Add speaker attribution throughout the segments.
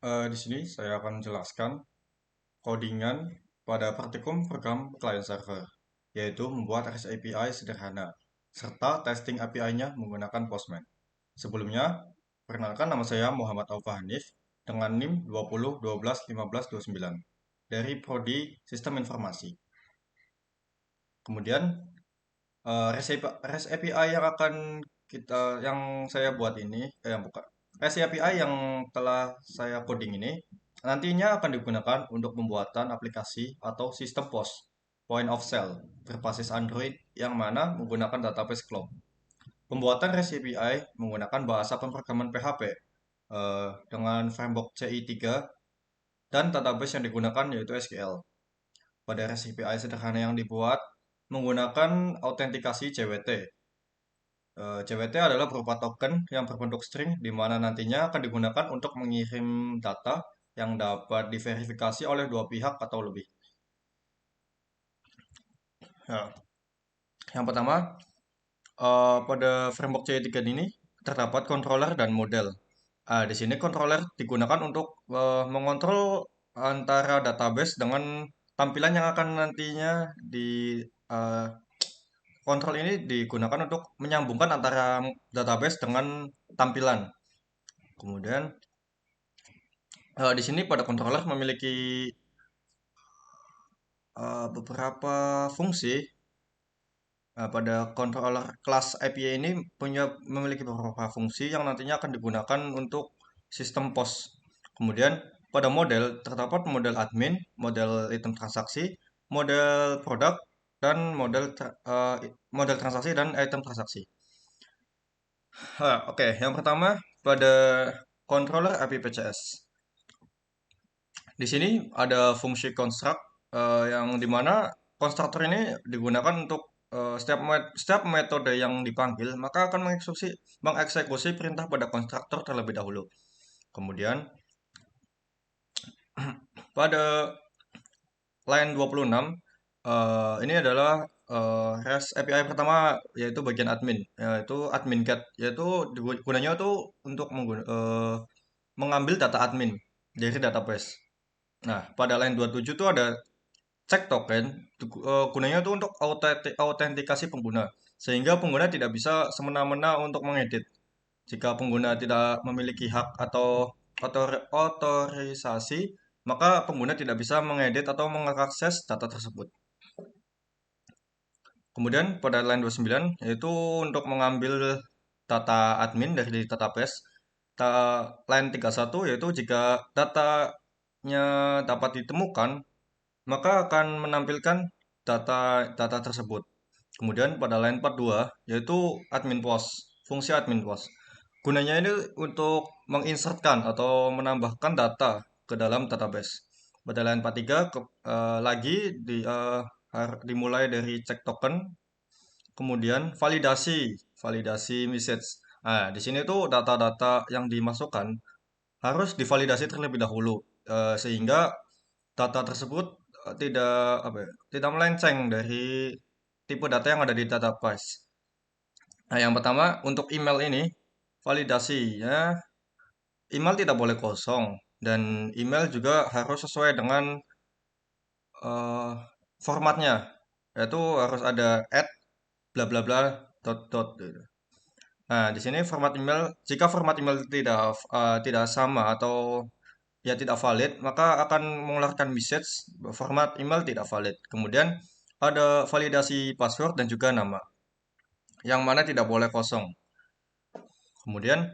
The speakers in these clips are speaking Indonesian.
Speaker 1: Di sini saya akan menjelaskan codingan pada praktikum program client server, yaitu membuat REST API sederhana, serta testing API-nya menggunakan Postman. Sebelumnya, perkenalkan nama saya Muhammad Aufa Hanif dengan NIM 20 12 15 29 dari Prodi Sistem Informasi. Kemudian, REST API yang saya buat ini, yang bukan REST API yang telah saya coding ini nantinya akan digunakan untuk pembuatan aplikasi atau sistem POS (point of sale) berbasis Android yang mana menggunakan database cloud. Pembuatan REST API menggunakan bahasa pemrograman PHP dengan framework CI3 dan database yang digunakan yaitu SQL. Pada REST API sederhana yang dibuat menggunakan autentikasi JWT. JWT adalah berupa token yang berbentuk string di mana nantinya akan digunakan untuk mengirim data yang dapat diverifikasi oleh dua pihak atau lebih. Nah, yang pertama, pada framework C3 ini terdapat controller dan model. Di sini controller digunakan untuk mengontrol antara database dengan tampilan yang akan nantinya di eh, kontrol ini digunakan untuk menyambungkan antara database dengan tampilan. Kemudian di sini pada controller memiliki beberapa fungsi. Pada controller kelas API ini memiliki beberapa fungsi yang nantinya akan digunakan untuk sistem POS. Kemudian pada model terdapat model admin, model item transaksi, model produk, dan model transaksi dan item transaksi. Oke, yang pertama pada controller API PCS. Di sini ada fungsi construct yang dimana konstruktor ini digunakan untuk setiap metode yang dipanggil maka akan mengeksekusi perintah pada konstruktor terlebih dahulu. Kemudian pada line 26 ini adalah REST API pertama yaitu bagian admin, yaitu admin get, yaitu gunanya itu untuk mengambil data admin dari database. Nah, pada line 27 itu ada cek token, gunanya itu untuk autentikasi pengguna, sehingga pengguna tidak bisa semena-mena untuk mengedit. Jika pengguna tidak memiliki hak atau otorisasi, maka pengguna tidak bisa mengedit atau mengakses data tersebut. Kemudian pada line 29 yaitu untuk mengambil data admin dari database. Line 31 yaitu jika datanya dapat ditemukan maka akan menampilkan data tersebut. Kemudian pada line 42 yaitu admin post, fungsi admin post. Gunanya ini untuk menginsertkan atau menambahkan data ke dalam database. Pada line 43 lagi dimulai dari cek token, kemudian validasi message. Di sini tuh data-data yang dimasukkan harus divalidasi terlebih dahulu sehingga data tersebut tidak tidak melenceng dari tipe data yang ada di database. Nah, yang pertama untuk email ini validasinya email tidak boleh kosong dan email juga harus sesuai dengan eh, formatnya, yaitu harus ada at bla bla bla dot dot gitu. Nah, di sini jika format email tidak sama atau ya tidak valid, maka akan mengeluarkan message format email tidak valid. Kemudian ada validasi password dan juga nama, yang mana tidak boleh kosong. Kemudian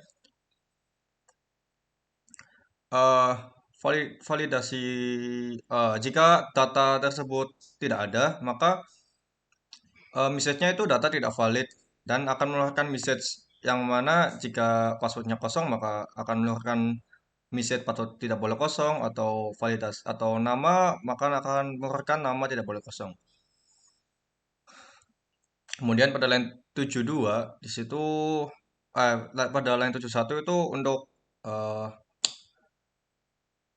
Speaker 1: eh, validasi jika data tersebut tidak ada, maka message-nya itu data tidak valid dan akan mengeluarkan message yang mana jika passwordnya kosong maka akan mengeluarkan message password tidak boleh kosong atau validasi atau nama maka akan mengeluarkan nama tidak boleh kosong. Kemudian pada line 72 di situ pada line 71 itu untuk eh,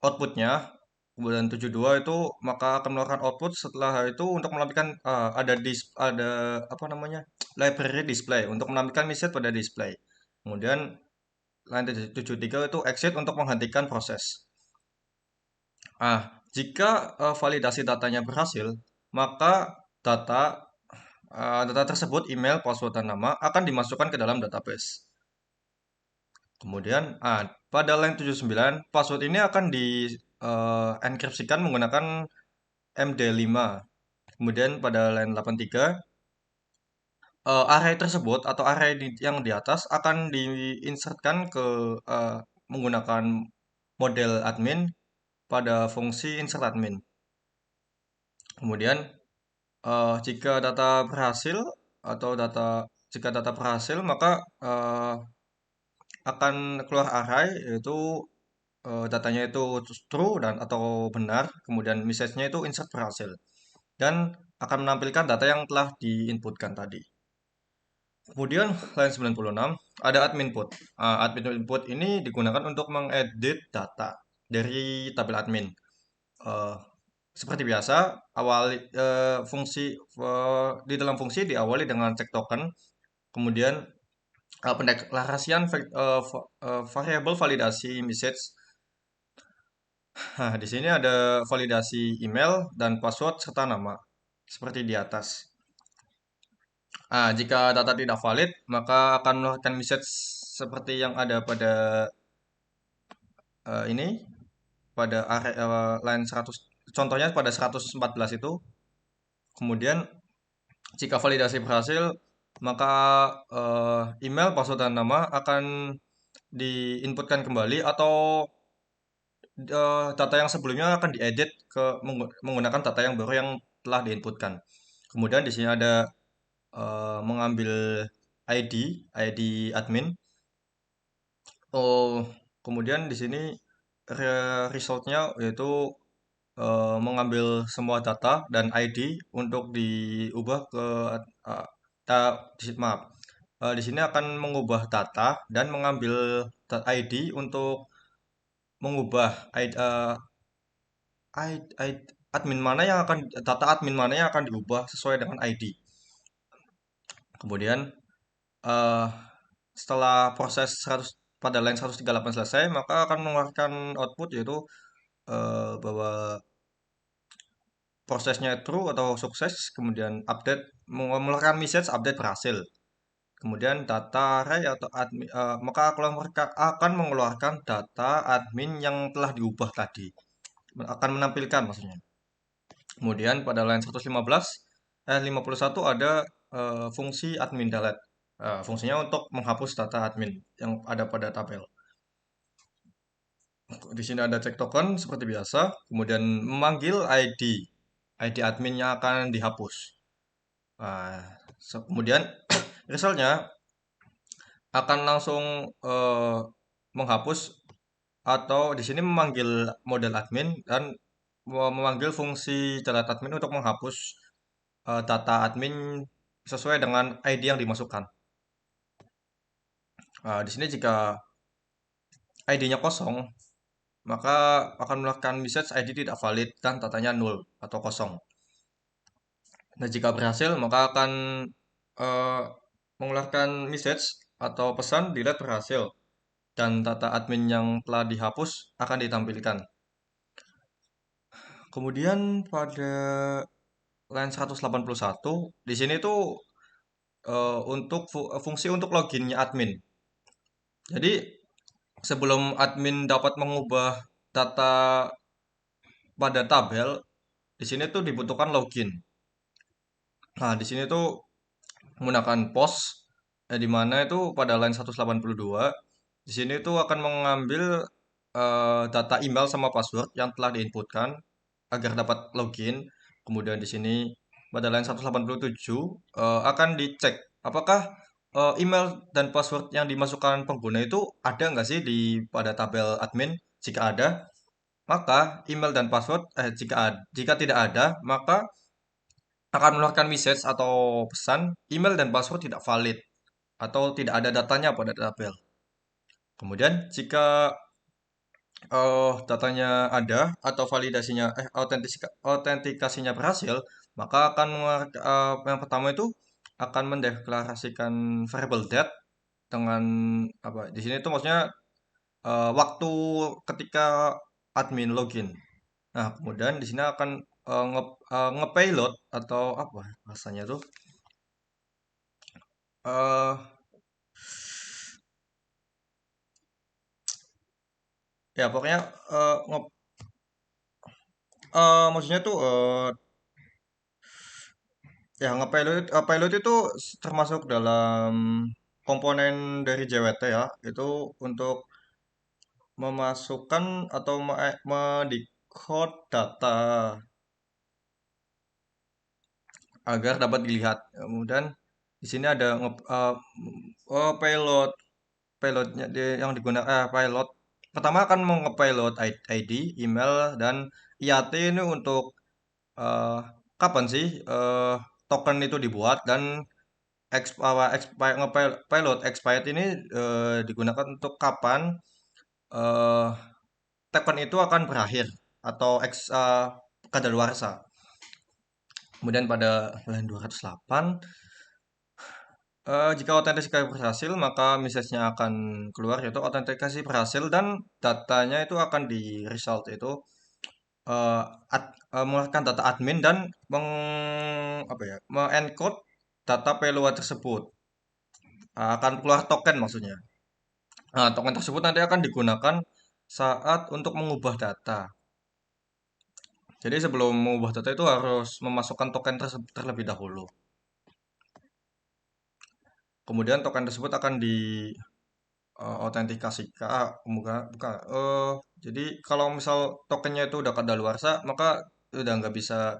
Speaker 1: outputnya. Kemudian 72 itu maka akan mengeluarkan output setelah itu untuk menampilkan ada apa namanya library display untuk menampilkan message pada display. Kemudian line 73 itu exit untuk menghentikan proses. Ah, jika validasi datanya berhasil, maka data data tersebut, email, password, dan nama akan dimasukkan ke dalam database. Kemudian, pada line 79, password ini akan di enkripsikan menggunakan MD5. Kemudian pada line 83, array tersebut atau array yang di atas akan diinsertkan ke menggunakan model admin pada fungsi insert admin. Kemudian, jika data berhasil atau jika data berhasil, maka akan keluar array, yaitu datanya itu true dan atau benar, kemudian message-nya itu insert berhasil, dan akan menampilkan data yang telah diinputkan tadi. Kemudian line 96 ada admin input. Admin input ini digunakan untuk mengedit data dari tabel admin. Eh, Seperti biasa, di dalam fungsi diawali dengan cek token, kemudian pendeklarasian variabel validasi message. Nah, di sini ada validasi email dan password serta nama, seperti di atas. Jika data tidak valid, maka akan mengeluarkan message seperti yang ada pada ini, pada line 100, contohnya pada 114 itu. Kemudian, jika validasi berhasil, maka email, password, dan nama akan diinputkan kembali, atau data yang sebelumnya akan diedit menggunakan data yang baru yang telah diinputkan. Kemudian di sini ada mengambil ID, ID admin. Oh, kemudian di sini resultnya yaitu mengambil semua data dan ID untuk diubah ke uh, maaf. Di sini akan mengubah data dan mengambil ID untuk mengubah admin mana yang akan data admin mana yang akan diubah sesuai dengan ID. Kemudian eh, setelah proses 100 pada line 138 selesai, maka akan mengeluarkan output, yaitu bahwa prosesnya true atau sukses, kemudian update mengeluarkan message update berhasil. Kemudian data array atau admin, maka akan mengeluarkan data admin yang telah diubah tadi, akan menampilkan maksudnya. Kemudian pada line 51 ada fungsi admin delete. Fungsinya untuk menghapus data admin yang ada pada tabel. Di sini ada cek token seperti biasa, kemudian memanggil ID. ID adminnya akan dihapus. Kemudian resultnya akan langsung menghapus, atau di sini memanggil model admin dan memanggil fungsi delete admin untuk menghapus data admin sesuai dengan ID yang dimasukkan. Di sini jika ID-nya kosong, maka akan mengeluarkan message ID tidak valid dan datanya nol atau kosong. Nah, jika berhasil, maka akan eh, mengeluarkan message atau pesan delete berhasil, dan data admin yang telah dihapus akan ditampilkan. Kemudian pada line 181, di sini tuh untuk fungsi untuk loginnya admin. Jadi sebelum admin dapat mengubah data pada tabel, di sini tuh dibutuhkan login. Nah, di sini tuh menggunakan post, di mana itu pada line 182, di sini tuh akan mengambil data email sama password yang telah diinputkan agar dapat login. Kemudian di sini pada line 187 akan dicek apakah email dan password yang dimasukkan pengguna itu ada nggak sih pada tabel admin. Jika ada, maka email dan password, jika tidak ada, maka akan mengeluarkan message atau pesan email dan password tidak valid atau tidak ada datanya pada tabel. Kemudian jika datanya ada atau autentikasinya berhasil, maka yang pertama itu akan mendeklarasikan variable date dengan apa? Di sini itu maksudnya waktu ketika admin login. Nah, kemudian di sini akan nge-payload atau apa rasanya tuh? eh Ya pokoknya eh, nge maksudnya tuh ya nge-payload payload itu termasuk dalam komponen dari JWT ya. Itu untuk memasukkan atau mendecode data agar dapat dilihat. Kemudian di sini ada payload payloadnya yang digunakan pilot pertama akan nge-payload ID, email dan IAT ini untuk eh, kapan sih token itu dibuat dan payload expired ini digunakan untuk kapan eh, token itu akan berakhir atau kadaluarsa. Kemudian pada line 208, jika autentikasi berhasil, maka message-nya akan keluar yaitu autentikasi berhasil dan datanya itu akan di result itu eh, mengeluarkan data admin dan apa ya, mengencode data payload tersebut. Akan keluar token maksudnya. Nah, token tersebut nanti akan digunakan saat untuk mengubah data. Jadi sebelum mengubah data itu harus memasukkan token tersebut terlebih dahulu. Kemudian token tersebut akan di autentikasi bukan jadi kalau misal tokennya itu udah kadaluarsa maka udah nggak bisa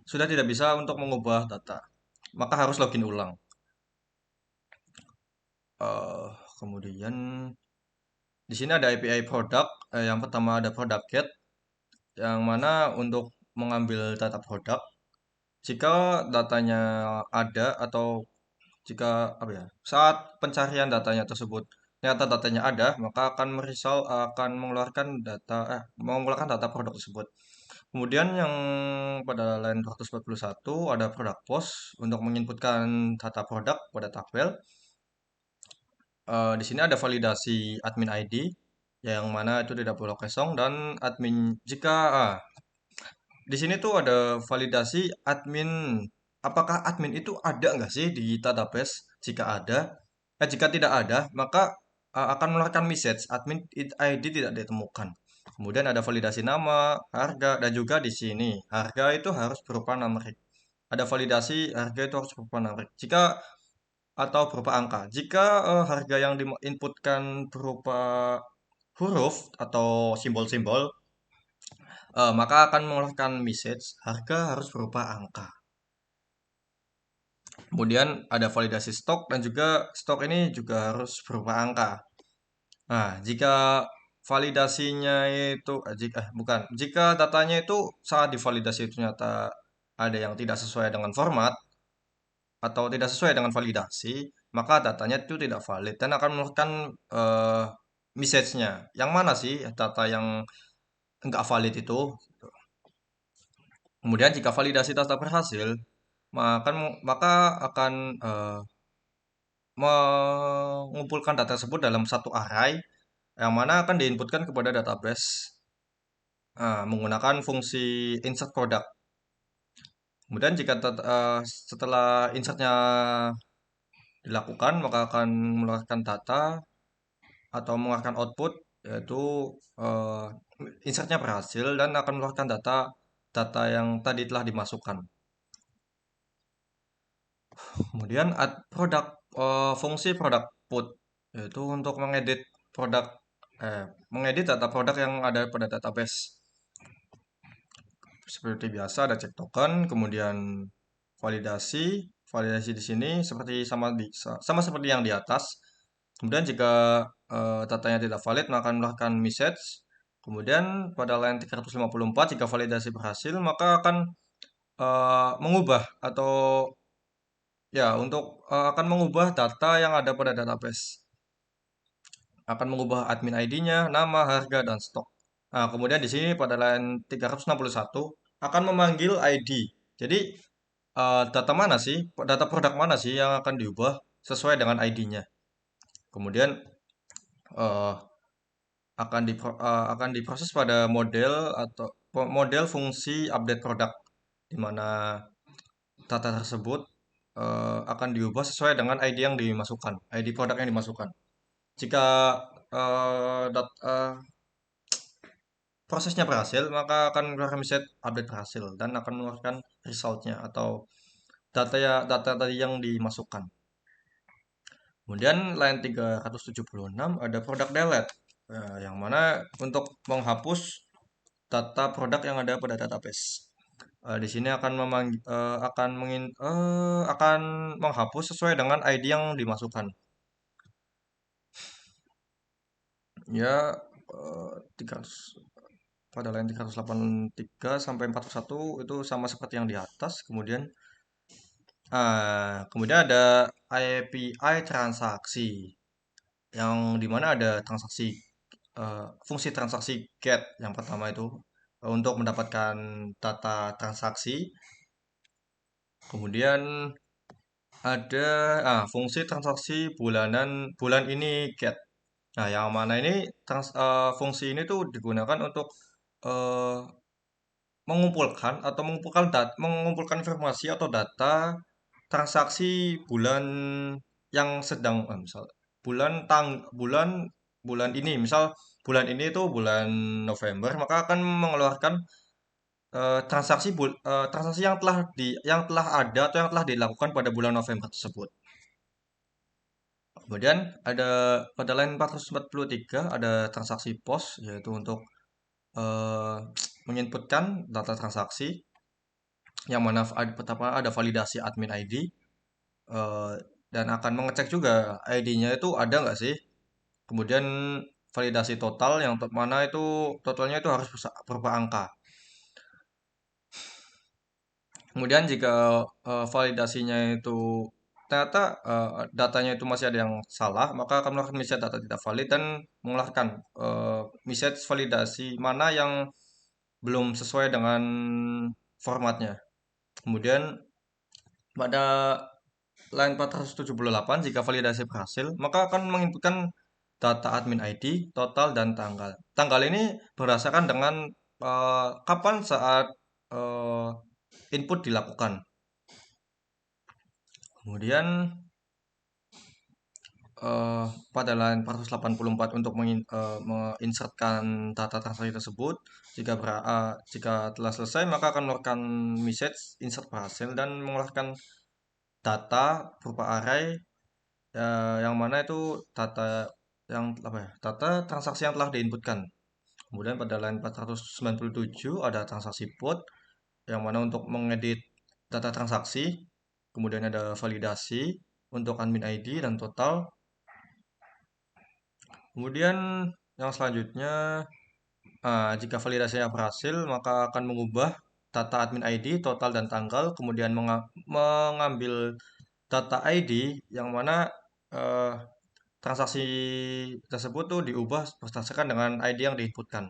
Speaker 1: sudah tidak bisa untuk mengubah data maka harus login ulang. eh Kemudian di sini ada API produk. Yang pertama ada product get yang mana untuk mengambil data produk jika datanya ada atau jika apa ya saat pencarian datanya tersebut ternyata datanya ada maka akan mengeluarkan data produk tersebut. Kemudian yang pada line 241 ada product post untuk menginputkan data produk pada tabel. Di sini ada validasi admin ID yang mana itu tidak boleh kosong dan admin jika di sini tuh ada validasi admin. Apakah admin itu ada nggak sih di database? Jika ada, jika tidak ada, maka akan mengeluarkan message admin ID tidak ditemukan. Kemudian ada validasi nama, harga, dan juga di sini harga itu harus berupa numerik. Ada validasi harga itu harus berupa numerik. Jika atau berupa angka. Jika harga yang diinputkan berupa huruf atau simbol-simbol, maka akan mengeluarkan message harga harus berupa angka. Kemudian ada validasi stok dan juga stok ini juga harus berupa angka. Nah, jika validasinya itu bukan, jika datanya itu saat divalidasi itu ternyata ada yang tidak sesuai dengan format atau tidak sesuai dengan validasi, maka datanya itu tidak valid dan akan mengeluarkan eh, message-nya. Yang mana sih data yang enggak valid itu? Kemudian jika validasi data berhasil, maka akan mengumpulkan data tersebut dalam satu array yang mana akan diinputkan kepada database menggunakan fungsi insert product. Kemudian jika setelah insertnya dilakukan maka akan mengeluarkan data atau mengeluarkan output yaitu eh, insertnya berhasil dan akan mengeluarkan data data yang tadi telah dimasukkan. Kemudian fungsi produk put yaitu untuk produk mengedit data produk yang ada pada database. Seperti biasa ada cek token, kemudian validasi. Validasi di sini sama seperti yang di atas. Kemudian jika datanya tidak valid maka akan mengeluarkan message. Kemudian pada line 354 jika validasi berhasil maka akan mengubah atau ya untuk akan mengubah data yang ada pada database. Akan mengubah admin ID-nya, nama, harga, dan stok. Nah, kemudian di sini pada line 361 akan memanggil ID. Jadi data mana sih, data produk mana sih yang akan diubah sesuai dengan ID-nya. Kemudian eh, akan diproses pada model atau model fungsi update produk, di mana data tersebut akan diubah sesuai dengan ID yang dimasukkan, ID produk yang dimasukkan. Jika prosesnya berhasil, maka akan mengeluarkan message update berhasil dan akan mengeluarkan resultnya atau data tadi yang dimasukkan. Kemudian line 376 ada product delete, yang mana untuk menghapus data produk yang ada pada database. Di sini akan menghapus sesuai dengan ID yang dimasukkan. Ya, 300 pada line 383 sampai 41 itu sama seperti yang di atas. Kemudian ada API transaksi, yang dimana ada fungsi transaksi get yang pertama itu untuk mendapatkan data transaksi. Kemudian ada fungsi transaksi bulan ini get. Nah, yang mana ini fungsi ini tuh digunakan untuk eh, mengumpulkan informasi atau data transaksi bulan yang sedang misal bulan bulan ini, misal bulan ini itu bulan November, maka akan mengeluarkan transaksi yang telah ada atau yang telah dilakukan pada bulan November tersebut. Kemudian ada pada line 443 ada transaksi POS, yaitu untuk eh, menginputkan data transaksi, yang mana pertama ada validasi admin ID, eh, dan akan mengecek juga ID-nya itu ada nggak sih. Kemudian validasi total, yang mana itu totalnya itu harus berupa angka. Kemudian jika validasinya itu ternyata datanya itu masih ada yang salah, maka akan melakukan message data tidak valid dan mengeluarkan message validasi mana yang belum sesuai dengan formatnya. Kemudian pada line 478, jika validasi berhasil, maka akan menginputkan data admin ID, total, dan tanggal. Tanggal ini berdasarkan dengan kapan saat eh, input dilakukan. Kemudian eh, pada line 484 untuk menginsertkan data transaksi tersebut, jika telah selesai maka akan mengeluarkan message insert berhasil dan mengeluarkan data berupa array, yang mana itu data transaksi yang telah diinputkan. Kemudian pada line 497 ada transaksi put, yang mana untuk mengedit data transaksi. Kemudian ada validasi untuk admin ID dan total. Kemudian yang selanjutnya, jika validasinya berhasil, maka akan mengubah data admin ID, total, dan tanggal. Kemudian mengambil data ID, yang mana eh, transaksi tersebut tuh diubah berdasarkan dengan ID yang diinputkan.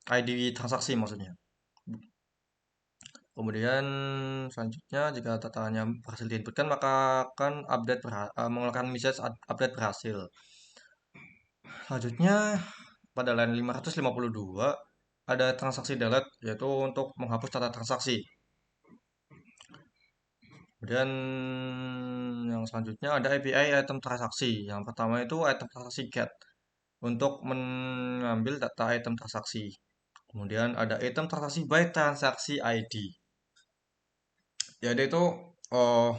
Speaker 1: ID transaksi maksudnya. Kemudian selanjutnya, jika datanya berhasil diinputkan, maka akan mengeluarkan message update berhasil. Selanjutnya pada line 552 ada transaksi delete, yaitu untuk menghapus data transaksi. Kemudian yang selanjutnya ada API item transaksi. Yang pertama itu item transaksi get untuk mengambil data item transaksi. Kemudian ada item transaksi by transaksi ID. Jadi itu eh,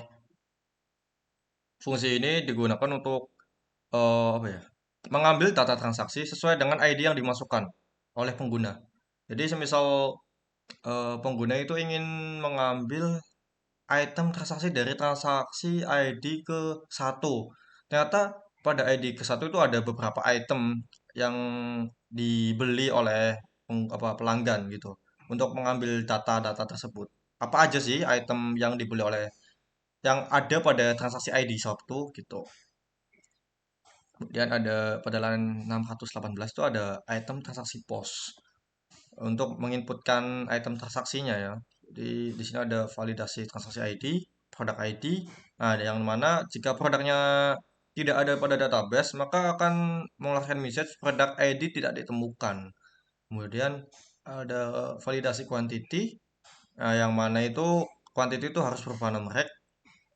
Speaker 1: fungsi ini digunakan untuk apa ya? Mengambil data transaksi sesuai dengan ID yang dimasukkan oleh pengguna. Jadi semisal pengguna itu ingin mengambil item transaksi dari transaksi ID ke satu. Ternyata pada ID ke satu itu ada beberapa item yang dibeli oleh pelanggan gitu. Untuk mengambil data-data tersebut. Apa aja sih item yang ada pada transaksi ID satu gitu. Kemudian ada pada line 618 itu ada item transaksi pos untuk menginputkan item transaksinya ya. Jadi di sini ada validasi transaksi ID, produk ID. Nah, yang mana jika produknya tidak ada pada database, maka akan mengeluarkan message produk ID tidak ditemukan. Kemudian ada validasi quantity, yang mana itu quantity itu harus berupa numerik.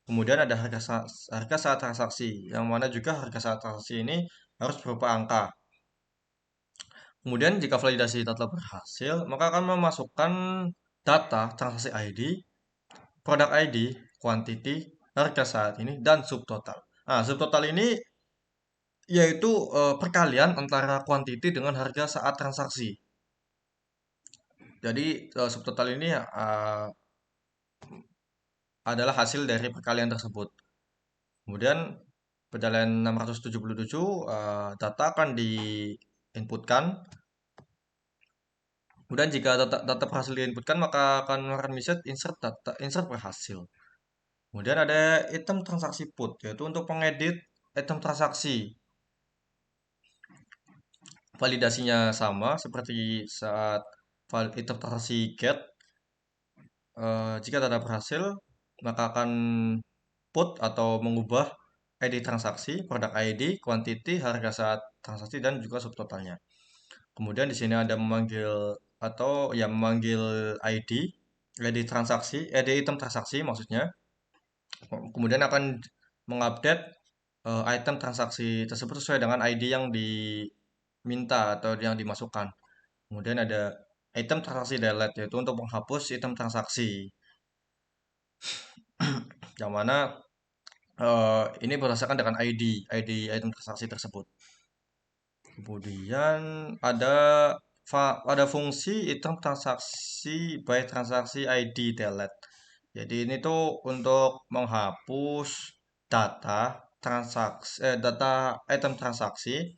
Speaker 1: Kemudian ada harga saat transaksi, yang mana juga harga saat transaksi ini harus berupa angka. Kemudian jika validasi data berhasil, maka akan memasukkan data transaksi ID, produk ID, quantity, harga saat ini, dan subtotal. Nah, subtotal ini yaitu perkalian antara quantity dengan harga saat transaksi. Jadi subtotal ini adalah hasil dari perkalian tersebut. Kemudian perjalanan 677 data akan diinputkan. Kemudian jika data berhasil diinputkan maka akan mengeluarkan message insert berhasil. Kemudian ada item transaksi put yaitu untuk mengedit item transaksi. Validasinya sama seperti saat item transaksi get. Jika data berhasil maka akan put atau mengubah ID transaksi, produk ID, quantity, harga saat transaksi dan juga subtotalnya. Kemudian di sini ada memanggil atau ya memanggil ID, ID transaksi, ID item transaksi maksudnya. Kemudian akan mengupdate item transaksi tersebut sesuai dengan ID yang diminta atau yang dimasukkan. Kemudian ada item transaksi delete yaitu untuk menghapus item transaksi. Yang mana ini berdasarkan dengan ID item transaksi tersebut. Kemudian ada fungsi item transaksi by transaksi ID delete. Jadi ini tuh untuk menghapus data data item transaksi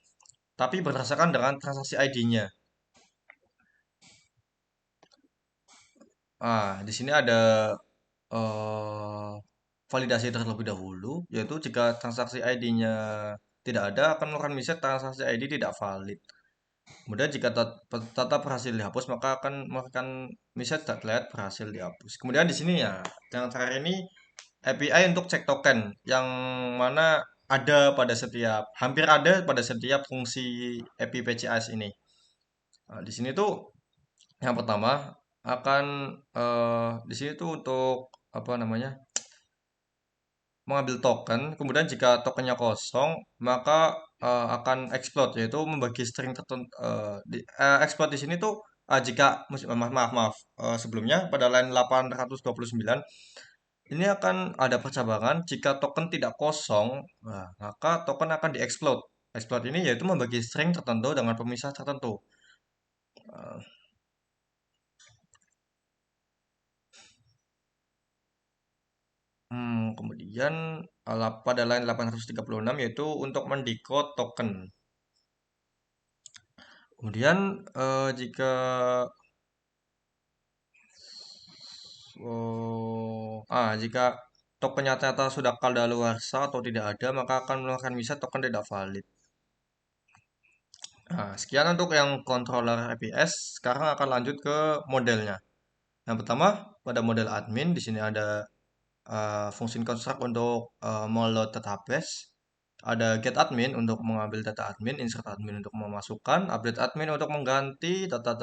Speaker 1: tapi berdasarkan dengan transaksi ID-nya. Di sini ada eh, validasi terlebih dahulu, yaitu jika transaksi ID-nya tidak ada akan mengeluarkan message transaksi ID tidak valid. Kemudian jika data berhasil dihapus maka akan mengeluarkan message that berhasil dihapus. Kemudian di sini ya, yang terakhir ini API untuk cek token yang mana hampir ada pada setiap fungsi API PCS ini. Di sini tuh yang pertama akan di sini tuh untuk apa namanya? Mengambil token, kemudian jika tokennya kosong, maka akan explode, yaitu membagi string tertentu. Explode di sini tuh jika maaf sebelumnya pada line 829 ini akan ada percabangan jika token tidak kosong, maka token akan diexplode. Explode ini yaitu membagi string tertentu dengan pemisah tertentu. Eh, kemudian pada line 836 yaitu untuk mendecode token. Kemudian jika jika tokennya ternyata sudah kadaluarsa atau tidak ada, maka akan mengeluarkan message token tidak valid. Sekian untuk yang controller APS. Sekarang akan lanjut ke modelnya. Yang pertama, pada model admin di sini ada fungsi construct untuk meload database. Ada get admin untuk mengambil data admin, insert admin untuk memasukkan, update admin untuk mengganti data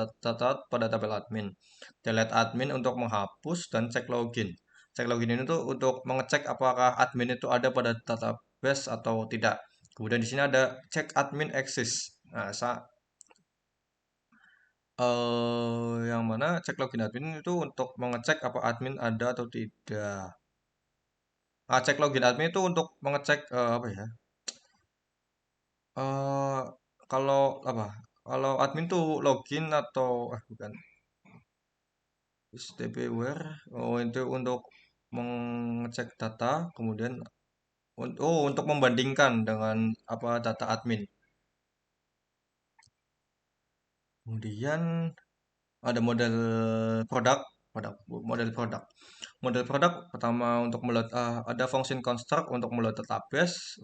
Speaker 1: pada tabel admin, delete admin untuk menghapus, dan cek login. Cek login ini tuh untuk mengecek apakah admin itu ada pada database atau tidak. Kemudian di sini ada check admin access. Nah, yang mana cek login admin itu untuk mengecek apa admin ada atau tidak. Cek login admin itu untuk mengecek apa ya? eh Kalau apa? Kalau admin tuh login atau bukan STP where itu untuk mengecek data, kemudian untuk membandingkan dengan apa data admin. Kemudian ada produk, model produk. Model produk pertama untuk meload ada fungsi construct untuk meload database,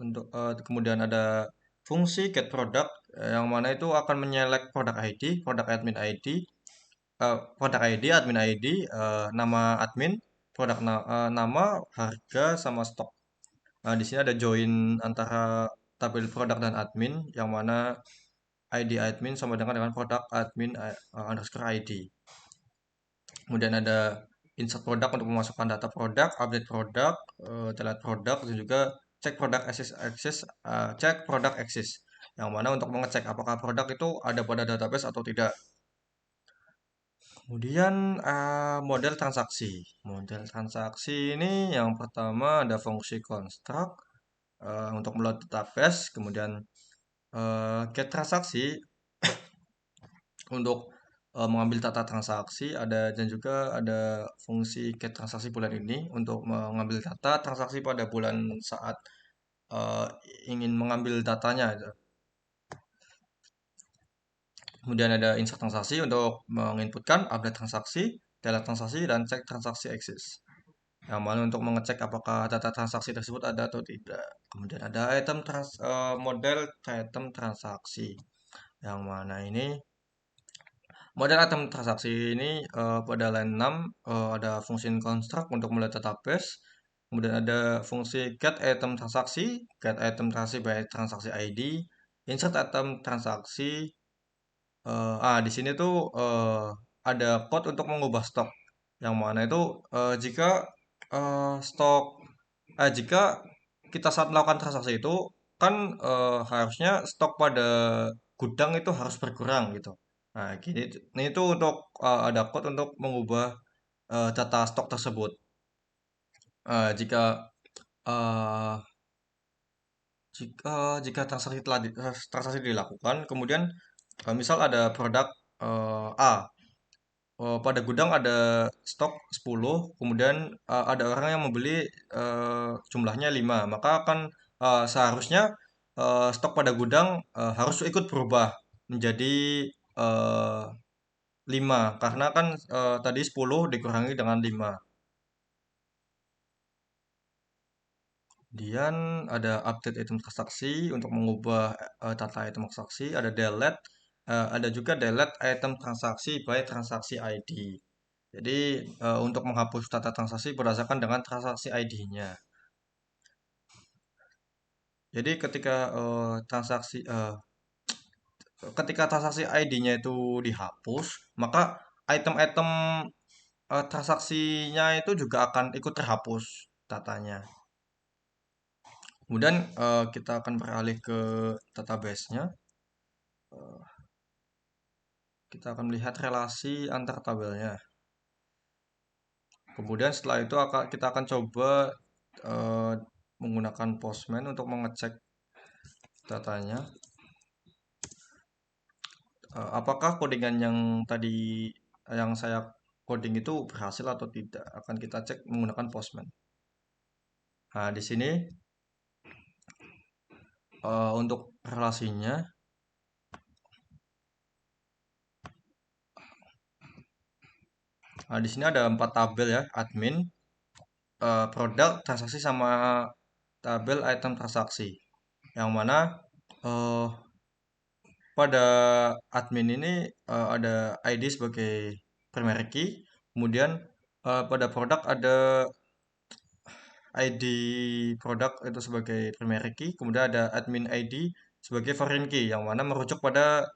Speaker 1: kemudian ada fungsi get product yang mana itu akan menyelect produk ID, produk admin ID, produk ID, admin ID, nama admin, nama, harga sama stok. Di sini ada join antara tabel produk dan admin yang mana ID admin sama dengan produk admin underscore ID. Kemudian ada insert produk untuk memasukkan data produk, update produk, delete produk, dan juga cek produk cek produk access. Yang mana untuk mengecek apakah produk itu ada pada database atau tidak. Kemudian model transaksi. Model transaksi ini yang pertama ada fungsi construct untuk meload database, kemudian get transaksi untuk mengambil data transaksi ada, dan juga ada fungsi get transaksi bulan ini untuk mengambil data transaksi pada bulan saat eh, ingin mengambil datanya. Kemudian ada insert transaksi untuk menginputkan update transaksi, delete transaksi, dan cek transaksi access. Yang mana untuk mengecek apakah data transaksi tersebut ada atau tidak. Kemudian ada model item transaksi. Yang mana ini model item transaksi ini pada line 6 ada fungsi construct untuk melihat database. Kemudian ada fungsi get item transaksi by transaksi ID, insert item transaksi. Di sini tuh ada code untuk mengubah stok. Yang mana itu jika stok jika kita saat melakukan transaksi itu kan harusnya stok pada gudang itu harus berkurang gitu. Nah, gini ini itu untuk ada code untuk mengubah data stok tersebut. Jika eh, jika transaksi dilakukan, kemudian misal ada produk A. Pada gudang ada stok 10, kemudian ada orang yang membeli jumlahnya 5, maka akan seharusnya stok pada gudang harus ikut berubah menjadi eh, 5 karena kan tadi 10 dikurangi dengan 5. Kemudian ada update item transaksi untuk mengubah data item transaksi, ada delete, ada juga delete item transaksi by transaksi ID. Jadi untuk menghapus data transaksi berdasarkan dengan transaksi ID-nya. Jadi ketika transaksi ID-nya itu dihapus, maka item-item transaksinya itu juga akan ikut terhapus datanya. Kemudian kita akan beralih ke database-nya. Kita akan melihat relasi antar tabelnya. Kemudian setelah itu kita akan coba eh, menggunakan Postman untuk mengecek datanya. Apakah codingan yang tadi yang saya coding itu berhasil atau tidak? Akan kita cek menggunakan Postman. Nah, di sini untuk relasinya, di sini ada 4 tabel ya, admin, produk, transaksi sama tabel item transaksi. Yang mana eh, pada admin ini ada ID sebagai primary key, kemudian pada produk ada ID produk itu sebagai primary key, kemudian ada admin ID sebagai foreign key yang mana merujuk pada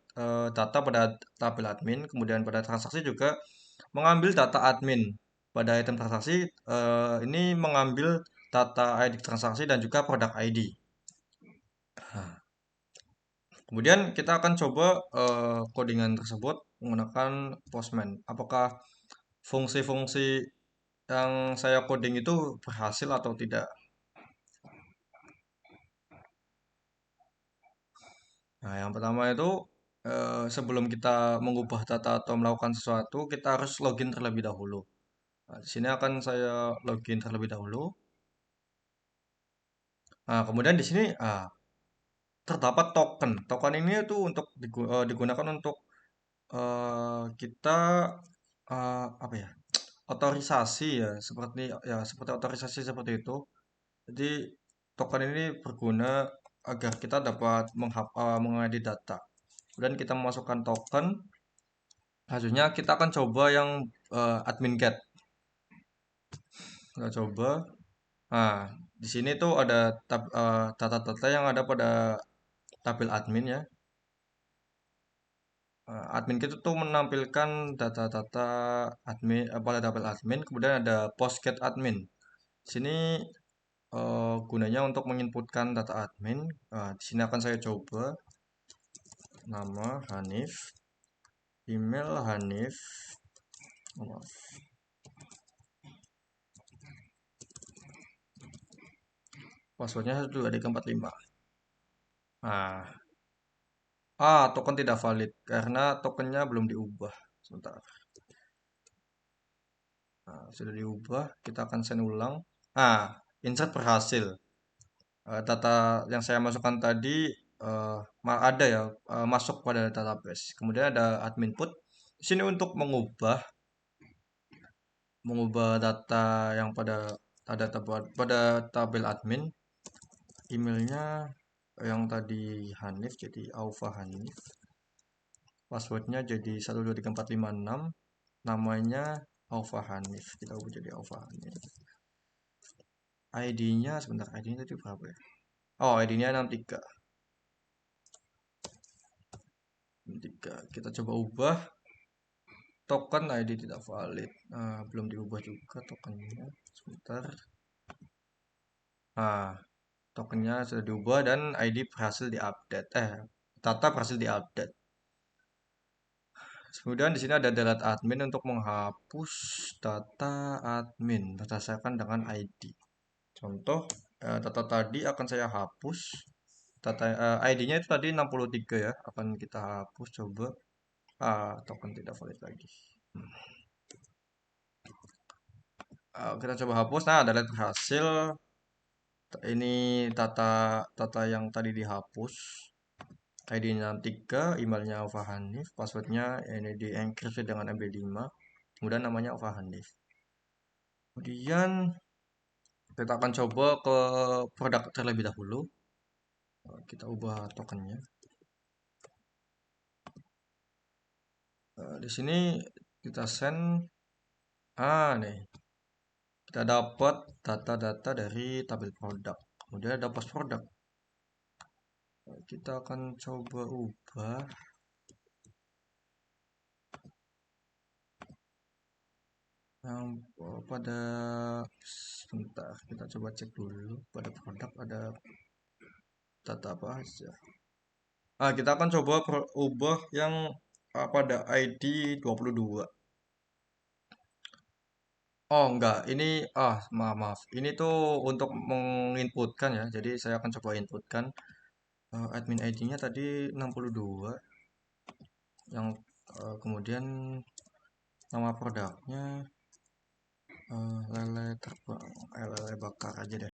Speaker 1: data pada tabel admin, kemudian pada transaksi juga mengambil data admin. Pada item transaksi ini mengambil data ID transaksi dan juga produk ID. Kemudian kita akan coba codingan tersebut menggunakan Postman. Apakah fungsi-fungsi yang saya coding itu berhasil atau tidak? Nah, yang pertama itu sebelum kita mengubah data atau melakukan sesuatu, kita harus login terlebih dahulu. Nah, di sini akan saya login terlebih dahulu. Nah, kemudian di sini terdapat token. Token ini itu untuk digunakan untuk kita apa ya? Otorisasi ya, seperti otorisasi seperti itu. Jadi token ini berguna agar kita dapat mengedit data. Kemudian kita memasukkan token. Selanjutnya kita akan coba yang admin get. Kita coba. Nah, di sini tuh ada data-data yang ada pada tabel admin ya. admin kita tuh menampilkan data-data admin pada tabel admin, kemudian ada postget admin. Sini gunanya untuk menginputkan data admin. Di sini akan saya coba nama Hanif, email Hanif, oh, maaf. Passwordnya 12345. Nah, token tidak valid karena tokennya belum diubah. Sebentar. Nah, sudah diubah, kita akan send ulang. Insert berhasil. Data yang saya masukkan tadi ada ya masuk pada database. Kemudian ada admin put. Di sini untuk mengubah data yang pada tabel admin, emailnya yang tadi Hanif jadi Aufa Hanif, passwordnya jadi 123456, namanya Aufa Hanif, kita ubah jadi Aufa Hanif. ID-nya sebentar, ID-nya tadi berapa ya? ID-nya 63. Kita coba ubah. Token ID tidak valid. Belum diubah juga tokennya. Sebentar. Tokennya sudah diubah dan ID berhasil diupdate. Data berhasil diupdate. Kemudian di sini ada delete admin untuk menghapus data admin berdasarkan dengan ID. Contoh, data tadi akan saya hapus. ID-nya itu tadi 63 ya. Akan kita hapus coba. Token tidak valid lagi. Kita coba hapus. Nah, delete berhasil. Ini data yang tadi dihapus. ID-nya 3, emailnya Alfa Hanif, passwordnya ini di enkripsi dengan MD5, kemudian namanya Alfa Hanif. Kemudian kita akan coba ke produk terlebih dahulu. Kita ubah tokennya. Di sini kita send. Nih. Kita dapat data-data dari tabel produk. Kemudian ada post produk. Kita akan coba ubah. Yang pada sebentar, kita coba cek dulu pada produk ada data apa aja. Kita akan coba ubah yang pada ID 22. Oh enggak, ini maaf. Ini tuh untuk menginputkan ya. Jadi saya akan coba inputkan admin ID-nya tadi 62 yang kemudian nama produknya lele terbang, lele bakar aja deh.